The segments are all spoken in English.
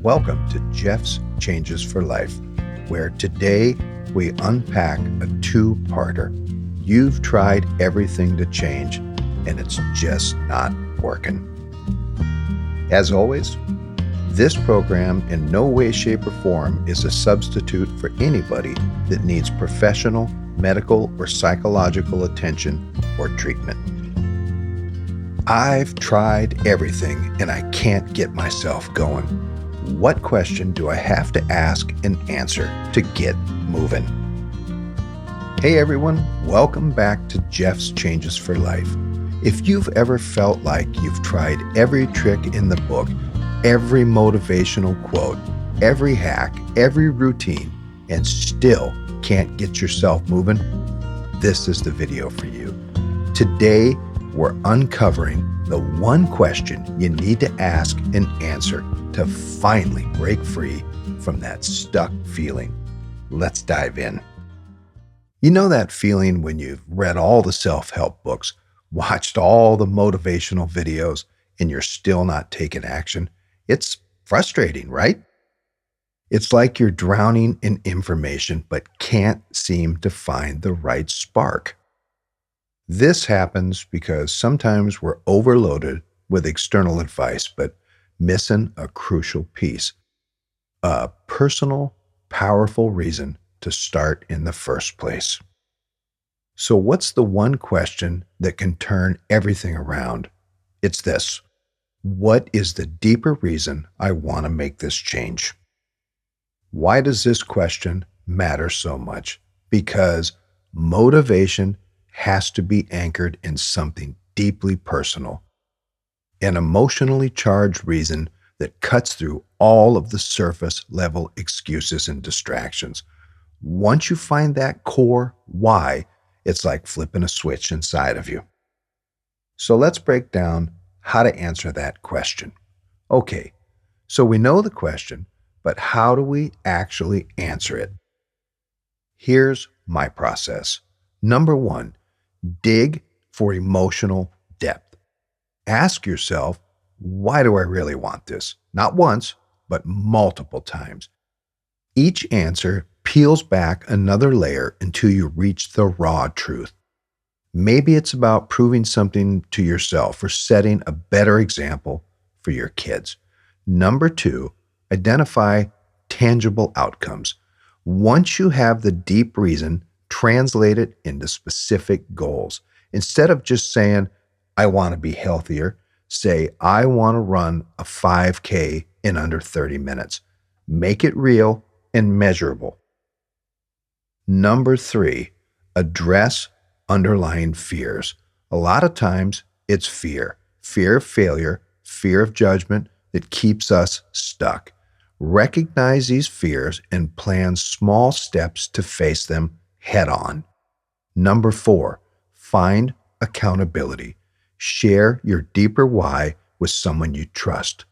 Welcome to Jeff's Changes for Life, where today we unpack a two-parter. You've tried everything to change, and it's just not working. As always, this program in no way, shape, or form is a substitute for anybody that needs professional, medical, or psychological attention or treatment. I've tried everything, and I can't get myself going. What question do I have to ask and answer to get moving? Hey everyone, welcome back to Jeff's Changes for Life. If you've ever felt like you've tried every trick in the book, every motivational quote, every hack, every routine, and still can't get yourself moving, this is the video for you. Today, we're uncovering the one question you need to ask and answer to finally break free from that stuck feeling. Let's dive in. You know that feeling when you've read all the self-help books, watched all the motivational videos, and you're still not taking action? It's frustrating, right? It's like you're drowning in information but can't seem to find the right spark. This happens because sometimes we're overloaded with external advice, but missing a crucial piece, a personal, powerful reason to start in the first place. So what's the one question that can turn everything around? It's this: what is the deeper reason I want to make this change? Why does this question matter so much? Because motivation has to be anchored in something deeply personal, an emotionally charged reason that cuts through all of the surface level excuses and distractions. Once you find that core why, it's like flipping a switch inside of you. So let's break down how to answer that question. Okay, so we know the question, but how do we actually answer it? Here's my process. Number one, dig for emotional depth. Ask yourself, why do I really want this? Not once, but multiple times. Each answer peels back another layer until you reach the raw truth. Maybe it's about proving something to yourself or setting a better example for your kids. Number two, identify tangible outcomes. Once you have the deep reason, translate it into specific goals. Instead of just saying, I want to be healthier, say, I want to run a 5K in under 30 minutes. Make it real and measurable. Number three, address underlying fears. A lot of times it's fear of failure, fear of judgment that keeps us stuck. Recognize these fears and plan small steps to face them head on. Number four, find accountability. Share your deeper why with someone you trust.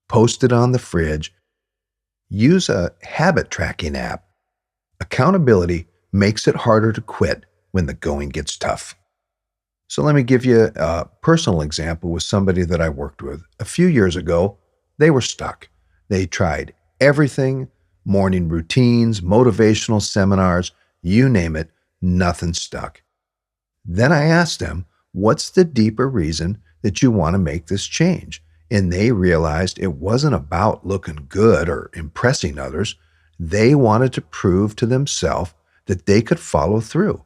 Post it on the fridge. Use a habit tracking app. Accountability makes it harder to quit when the going gets tough. So let me give you a personal example with somebody that I worked with. A few years ago, they were stuck. They tried everything, morning routines, motivational seminars, you name it, nothing stuck. Then I asked them, what's the deeper reason that you want to make this change? And they realized it wasn't about looking good or impressing others. They wanted to prove to themselves that they could follow through.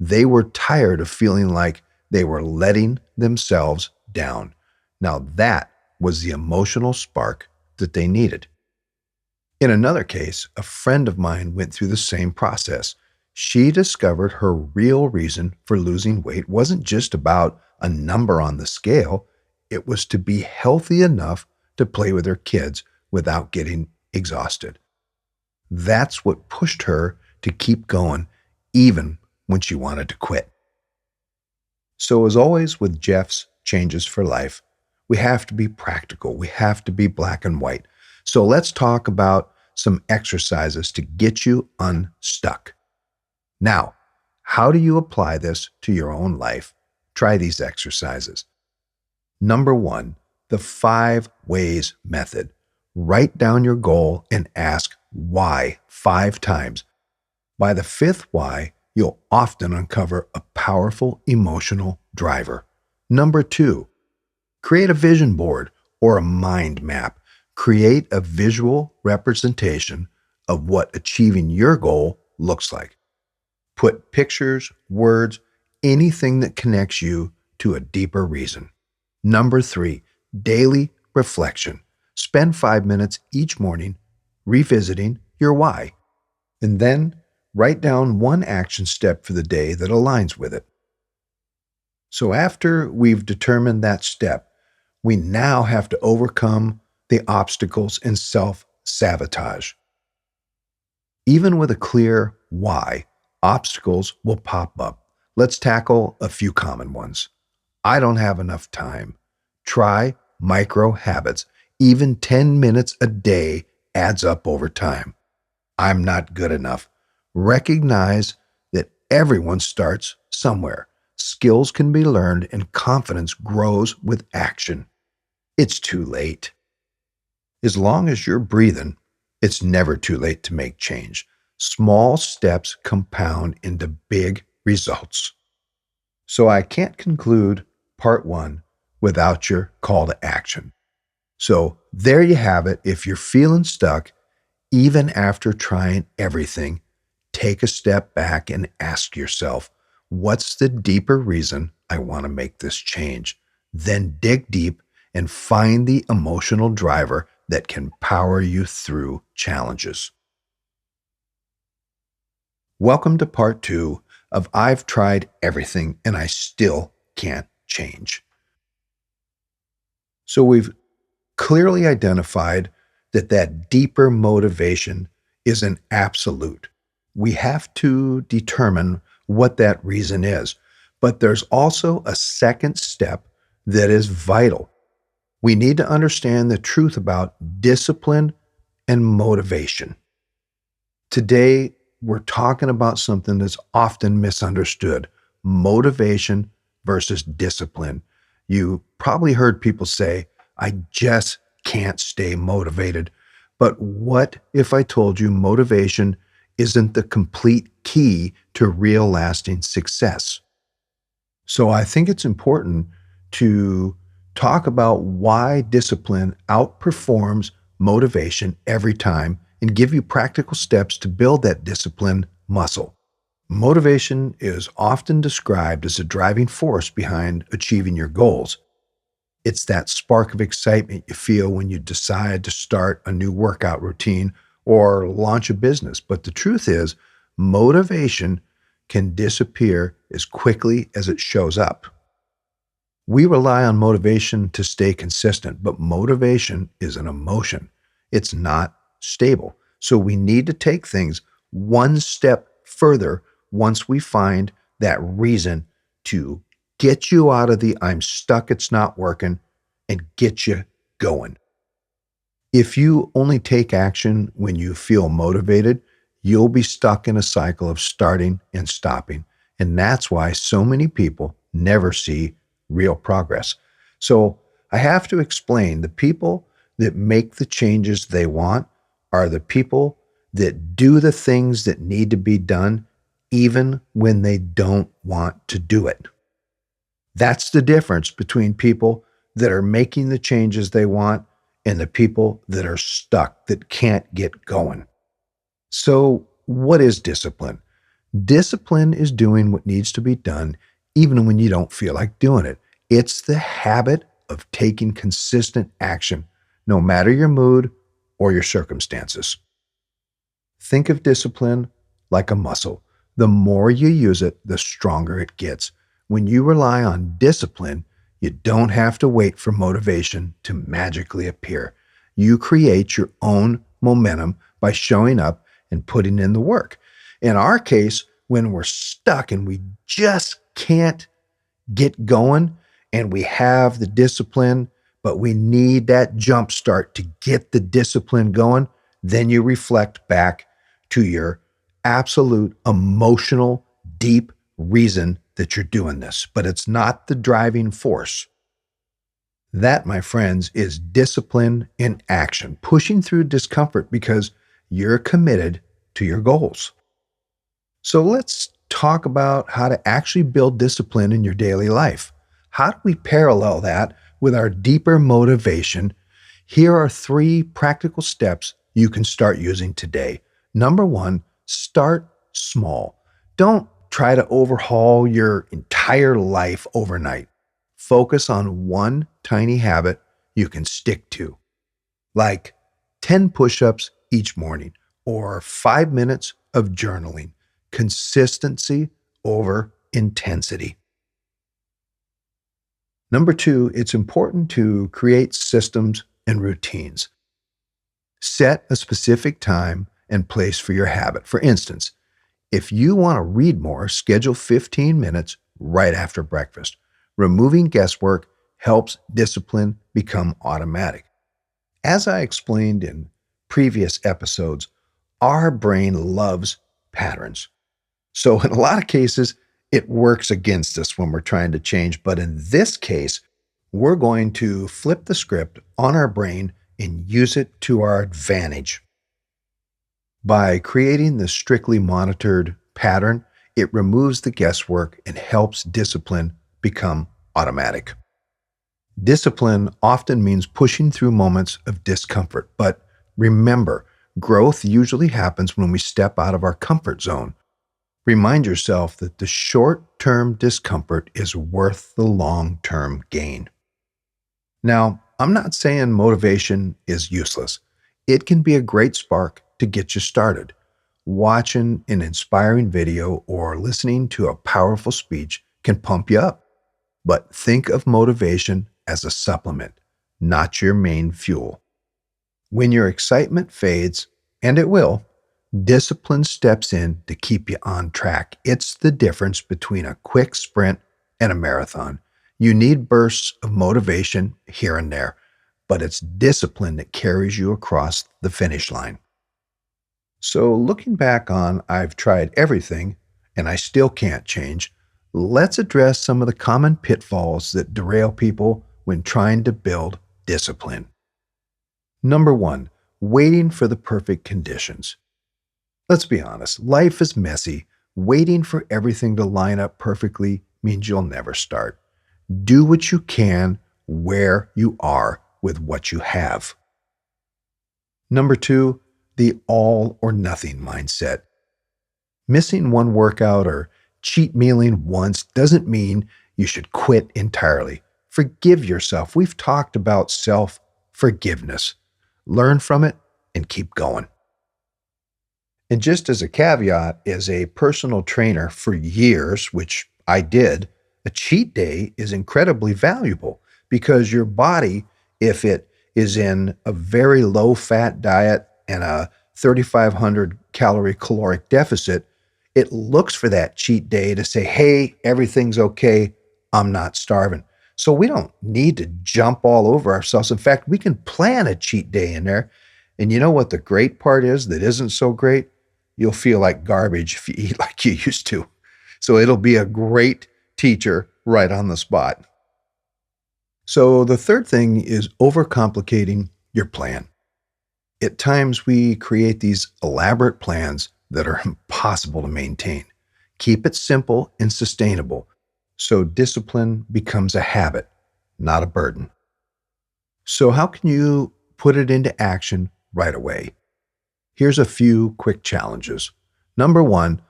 They were tired of feeling like they were letting themselves down. Now that was the emotional spark that they needed. In another case, a friend of mine went through the same process. She discovered her real reason for losing weight wasn't just about a number on the scale. It was to be healthy enough to play with her kids without getting exhausted. That's what pushed her to keep going, even when she wanted to quit. So as always with Jeff's Changes for Life, we have to be practical. We have to be black and white. So let's talk about some exercises to get you unstuck. Now, how do you apply this to your own life? Try these exercises. Number one, the 5 ways method. Write down your goal and ask why 5 times. By the fifth why, you'll often uncover a powerful emotional driver. Number 2, create a vision board or a mind map. Create a visual representation of what achieving your goal looks like. Put pictures, words, anything that connects you to a deeper reason. Number 3, daily reflection. Spend 5 minutes each morning revisiting your why, and then write down one action step for the day that aligns with it. So after we've determined that step, we now have to overcome the obstacles and self-sabotage. Even with a clear why, obstacles will pop up. Let's tackle a few common ones. I don't have enough time. Try micro habits. Even 10 minutes a day adds up over time. I'm not good enough. Recognize that everyone starts somewhere. Skills can be learned and confidence grows with action. It's too late. As long as you're breathing, it's never too late to make change. Small steps compound into big results. So I can't conclude part 1 without your call to action. So there you have it. If you're feeling stuck, even after trying everything, take a step back and ask yourself, what's the deeper reason I want to make this change? Then dig deep and find the emotional driver that can power you through challenges. Welcome to part 2 of I've tried everything and I still can't change. So we've clearly identified that deeper motivation is an absolute. We have to determine what that reason is. But there's also a second step that is vital. We need to understand the truth about discipline and motivation. Today, we're talking about something that's often misunderstood: motivation versus discipline. You probably heard people say, I just can't stay motivated. But what if I told you motivation isn't the complete key to real lasting success? So I think it's important to talk about why discipline outperforms motivation every time and give you practical steps to build that discipline muscle. Motivation is often described as a driving force behind achieving your goals. It's that spark of excitement you feel when you decide to start a new workout routine or launch a business. But the truth is, motivation can disappear as quickly as it shows up. We rely on motivation to stay consistent, but motivation is an emotion. It's not stable. So we need to take things one step further once we find that reason to get you out of the I'm stuck, it's not working, and get you going. If you only take action when you feel motivated, you'll be stuck in a cycle of starting and stopping. And that's why so many people never see real progress. So I have to explain, the people that make the changes they want are the people that do the things that need to be done even when they don't want to do it. That's the difference between people that are making the changes they want and the people that are stuck, that can't get going. So what is discipline? Discipline is doing what needs to be done even when you don't feel like doing it. It's the habit of taking consistent action, no matter your mood or your circumstances. Think of discipline like a muscle. The more you use it, the stronger it gets. When you rely on discipline, you don't have to wait for motivation to magically appear. You create your own momentum by showing up and putting in the work. In our case, when we're stuck and we just can't get going and we have the discipline, but we need that jump start to get the discipline going, then you reflect back to your absolute emotional, deep reason that you're doing this. But it's not the driving force. That, my friends, is discipline in action, pushing through discomfort because you're committed to your goals. So let's talk about how to actually build discipline in your daily life. How do we parallel that with our deeper motivation? Here are 3 practical steps you can start using today. Number 1, start small. Don't try to overhaul your entire life overnight. Focus on one tiny habit you can stick to, like 10 push ups each morning or 5 minutes of journaling. Consistency over intensity. Number 2, it's important to create systems and routines. Set a specific time and place for your habit. For instance, if you want to read more, schedule 15 minutes right after breakfast. Removing guesswork helps discipline become automatic. As I explained in previous episodes, our brain loves patterns. So in a lot of cases, it works against us when we're trying to change. But in this case, we're going to flip the script on our brain and use it to our advantage. By creating the strictly monitored pattern, it removes the guesswork and helps discipline become automatic. Discipline often means pushing through moments of discomfort, but remember, growth usually happens when we step out of our comfort zone. Remind yourself that the short-term discomfort is worth the long-term gain. Now, I'm not saying motivation is useless. It can be a great spark to get you started. Watching an inspiring video or listening to a powerful speech can pump you up. But think of motivation as a supplement, not your main fuel. When your excitement fades, and it will, discipline steps in to keep you on track. It's the difference between a quick sprint and a marathon. You need bursts of motivation here and there, but it's discipline that carries you across the finish line. So looking back on, I've tried everything and I still can't change. Let's address some of the common pitfalls that derail people when trying to build discipline. Number 1, waiting for the perfect conditions. Let's be honest, life is messy. Waiting for everything to line up perfectly means you'll never start. Do what you can where you are with what you have. Number 2, the all or nothing mindset. Missing one workout or cheat mealing once doesn't mean you should quit entirely. Forgive yourself. We've talked about self-forgiveness. Learn from it and keep going. And just as a caveat, as a personal trainer for years, which I did, a cheat day is incredibly valuable because your body, if it is in a very low-fat diet and a 3,500 calorie caloric deficit, it looks for that cheat day to say, hey, everything's okay, I'm not starving. So we don't need to jump all over ourselves. In fact, we can plan a cheat day in there. And you know what the great part is that isn't so great? You'll feel like garbage if you eat like you used to. So it'll be a great teacher right on the spot. So the third thing is overcomplicating your plan. At times we create these elaborate plans that are impossible to maintain. Keep it simple and sustainable so discipline becomes a habit, not a burden. So how can you put it into action right away? Here's a few quick challenges. Number 1,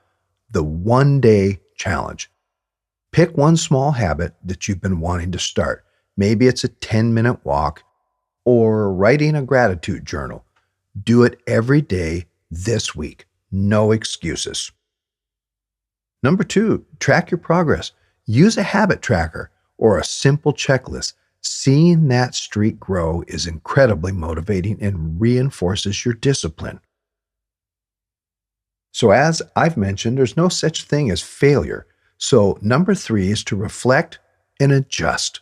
the 1-day challenge. Pick one small habit that you've been wanting to start. Maybe it's a 10-minute walk or writing a gratitude journal. Do it every day this week. No excuses. Number 2, track your progress. Use a habit tracker or a simple checklist. Seeing that streak grow is incredibly motivating and reinforces your discipline. So as I've mentioned, there's no such thing as failure. So number 3 is to reflect and adjust.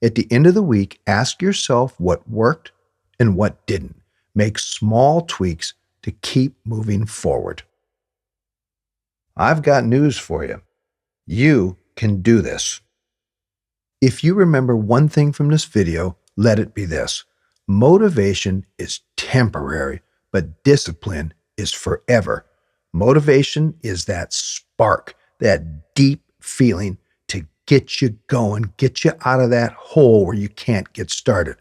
At the end of the week, ask yourself what worked and what didn't. Make small tweaks to keep moving forward. I've got news for you. You can do this. If you remember one thing from this video, let it be this: motivation is temporary, but discipline is forever. Motivation is that spark, that deep feeling to get you going, get you out of that hole where you can't get started.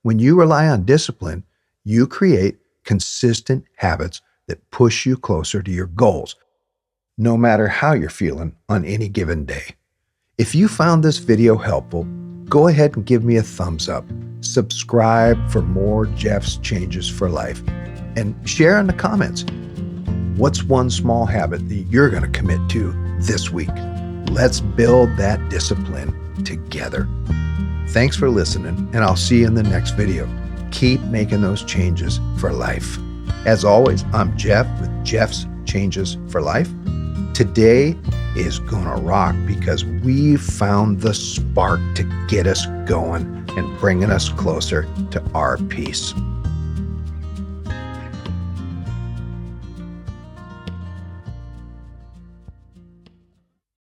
When you rely on discipline, you create consistent habits that push you closer to your goals, no matter how you're feeling on any given day. If you found this video helpful, go ahead and give me a thumbs up. Subscribe for more Jeff's Changes for Life, and share in the comments. What's one small habit that you're going to commit to this week? Let's build that discipline together. Thanks for listening, and I'll see you in the next video. Keep making those changes for life. As always, I'm Jeff with Jeff's Changes for Life. Today is gonna rock because we've found the spark to get us going and bringing us closer to our peace.